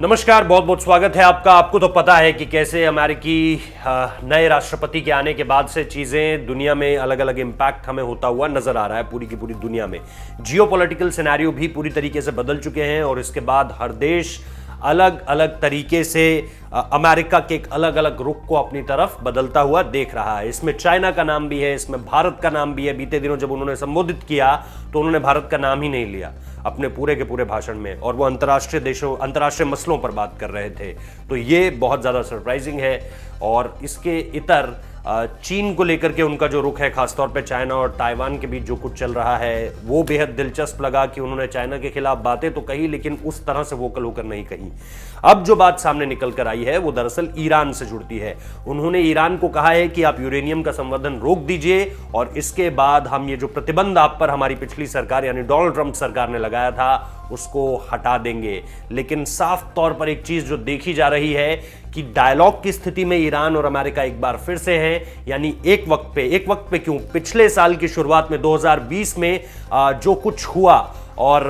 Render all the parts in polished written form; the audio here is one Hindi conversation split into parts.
नमस्कार, बहुत बहुत स्वागत है आपका। आपको तो पता है कि कैसे अमेरिकी नए राष्ट्रपति के आने के बाद से चीज़ें दुनिया में अलग अलग इम्पैक्ट हमें होता हुआ नजर आ रहा है। पूरी की पूरी दुनिया में जियोपॉलिटिकल सिनेरियो भी पूरी तरीके से बदल चुके हैं और इसके बाद हर देश अलग अलग तरीके से अमेरिका के एक अलग अलग रुख को अपनी तरफ बदलता हुआ देख रहा है। इसमें चाइना का नाम भी है, इसमें भारत का नाम भी है। बीते दिनों जब उन्होंने संबोधित किया तो उन्होंने भारत का नाम ही नहीं लिया अपने पूरे के पूरे भाषण में, और वो अंतर्राष्ट्रीय देशों, अंतर्राष्ट्रीय मसलों पर बात कर रहे थे। तो ये बहुत ज़्यादा सरप्राइजिंग है। और इसके इतर चीन को लेकर के उनका जो रुख है, खासतौर पे चाइना और ताइवान के बीच जो कुछ चल रहा है, वो बेहद दिलचस्प लगा कि उन्होंने चाइना के खिलाफ बातें तो कही लेकिन उस तरह से वोकल होकर नहीं कही। अब जो बात सामने निकल कर आई है वो दरअसल ईरान से जुड़ती है। उन्होंने ईरान को कहा है कि आप यूरेनियम का संवर्धन रोक दीजिए और इसके बाद हम ये जो प्रतिबंध आप पर हमारी पिछली सरकार यानी डोनाल्ड ट्रंप सरकार ने लगाया था उसको हटा देंगे। लेकिन साफ तौर पर एक चीज जो देखी जा रही है कि डायलॉग की स्थिति में ईरान और अमेरिका एक बार फिर से हैं। यानी एक वक्त पे क्यों, पिछले साल की शुरुआत में 2020 में जो कुछ हुआ और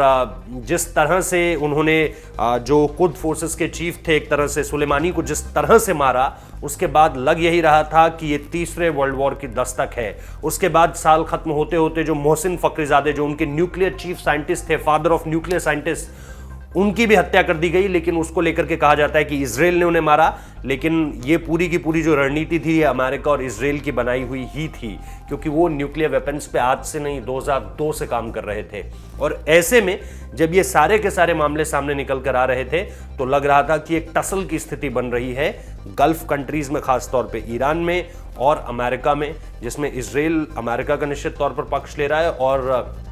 जिस तरह से उन्होंने जो कुद फोर्सेस के चीफ थे, एक तरह से सुलेमानी को जिस तरह से मारा, उसके बाद लग यही रहा था कि ये तीसरे वर्ल्ड वॉर की दस्तक है। उसके बाद साल खत्म होते होते जो मोहसिन फखरीजादे, जो उनके न्यूक्लियर चीफ साइंटिस्ट थे, फादर ऑफ न्यूक्लियर साइंटिस्ट, उनकी भी हत्या कर दी गई। लेकिन उसको लेकर के कहा जाता है कि इजराइल ने उन्हें मारा। लेकिन ये पूरी की पूरी जो रणनीति थी ये अमेरिका और इजराइल की बनाई हुई ही थी, क्योंकि वो न्यूक्लियर वेपन्स पे आज से नहीं 2002 से काम कर रहे थे। और ऐसे में जब ये सारे के सारे मामले सामने निकल कर आ रहे थे तो लग रहा था कि एक टसल की स्थिति बन रही है गल्फ कंट्रीज में, खासतौर पे ईरान में और अमेरिका में, जिसमें इजराइल अमेरिका का निश्चित तौर पर पक्ष ले रहा है और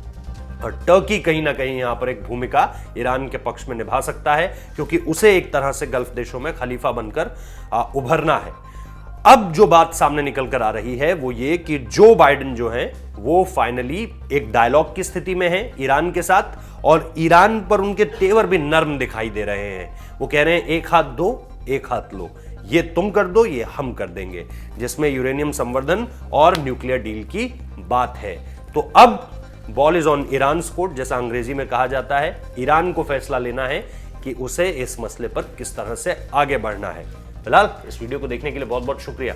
टर्की कहीं ना कहीं यहां पर एक भूमिका ईरान के पक्ष में निभा सकता है, क्योंकि उसे एक तरह से गल्फ देशों में खलीफा बनकर उभरना है। अब जो बात सामने निकल कर आ रही है वो ये कि जो बाइडेन जो है वो फाइनली एक डायलॉग की स्थिति में है ईरान के साथ, और ईरान पर उनके तेवर भी नर्म दिखाई दे रहे हैं। वो कह रहे हैं एक हाथ दो एक हाथ लो, ये तुम कर दो ये हम कर देंगे, जिसमें यूरेनियम संवर्धन और न्यूक्लियर डील की बात है। तो अब ball is on Iran court, जैसा अंग्रेजी में कहा जाता है। ईरान को फैसला लेना है कि उसे इस मसले पर किस तरह से आगे बढ़ना है। फिलहाल इस वीडियो को देखने के लिए बहुत बहुत शुक्रिया।